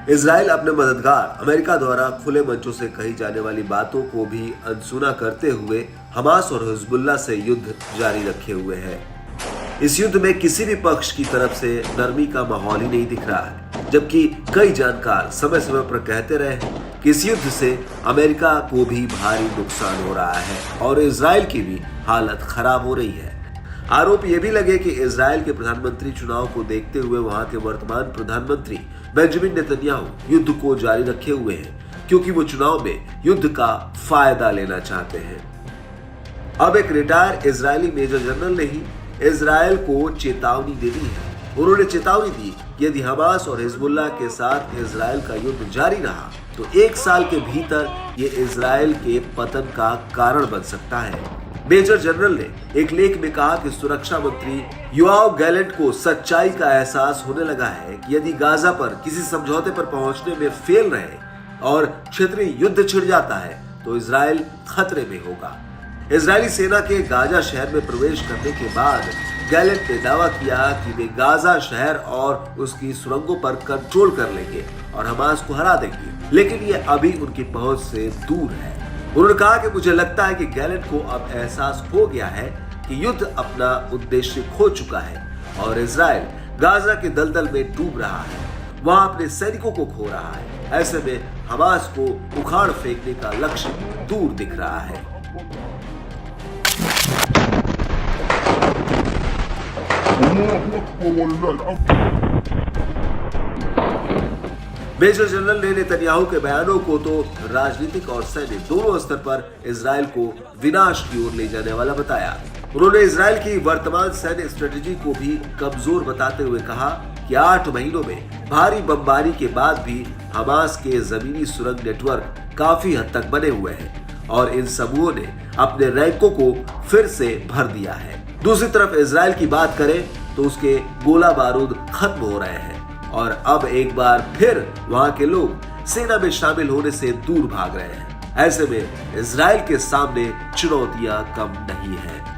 Israel अपने मददगार America द्वारा खुले मंचों से कही जाने वाली बातों को भी अनसुना करते हुए हमास और हिजबुल्लाह से युद्ध जारी रखे हुए है। इस युद्ध में किसी भी पक्ष की तरफ से नरमी का माहौल ही नहीं दिख रहा है, जबकि कई जानकार समय समय पर कहते रहे हैं कि इस युद्ध से अमेरिका को भी भारी नुकसान हो रहा है और इजराइल की भी हालत खराब हो रही है। आरोप ये भी लगे कि इजराइल के प्रधानमंत्री चुनाव को देखते हुए वहां के वर्तमान प्रधानमंत्री बेंजामिन नेतन्याहू युद्ध को जारी रखे हुए हैं, क्योंकि वो चुनाव में युद्ध का फायदा लेना चाहते हैं। अब एक रिटायर्ड इजरायली मेजर जनरल ने ही इजराइल को चेतावनी दे दी है। उन्होंने चेतावनी दी कि यदि हमास और हिजबुल्लाह के साथ इजराइल का युद्ध जारी रहा तो 1 साल के भीतर ये इजराइल के पतन का कारण बन सकता है। मेजर जनरल ने एक लेख में कहा कि सुरक्षा मंत्री योआव गैलेंट को सच्चाई का एहसास होने लगा है कि यदि गाजा पर किसी समझौते पर पहुंचने में फेल रहे और क्षेत्रीय युद्ध छिड़ जाता है तो इजराइल खतरे में होगा। इजरायली सेना के गाजा शहर में प्रवेश करने के बाद गैलेंट ने दावा किया कि वे गाजा शहर और उसकी सुरंगों पर कंट्रोल कर लेंगे और हमास को हरा देंगे, लेकिन ये अभी उनकी पहुंच से दूर है। उन्होंने कहा कि मुझे लगता है कि गैलेंट को अब एहसास हो गया है कि युद्ध अपना उद्देश्य खो चुका है और इजराइल गाजा के दलदल में डूब रहा है, वहां अपने सैनिकों को खो रहा है। ऐसे में हमास को उखाड़ फेंकने का लक्ष्य दूर दिख रहा है। मेजर जनरल ने नेतन्याहू के बयानों को तो राजनीतिक और सैन्य दोनों स्तर पर इजराइल को विनाश की ओर ले जाने वाला बताया। उन्होंने इजराइल की वर्तमान सैन्य स्ट्रेटेजी को भी कमजोर बताते हुए कहा कि 8 महीनों में भारी बमबारी के बाद भी हमास के जमीनी सुरंग नेटवर्क काफी हद तक बने हुए हैं और इन समूहों ने अपने रैंकों को फिर से भर दिया है। दूसरी तरफ इजराइल की बात करें तो उसके गोला बारूद खत्म हो रहे हैं और अब एक बार फिर वहां के लोग सेना में शामिल होने से दूर भाग रहे हैं। ऐसे में इजराइल के सामने चुनौतियां कम नहीं है।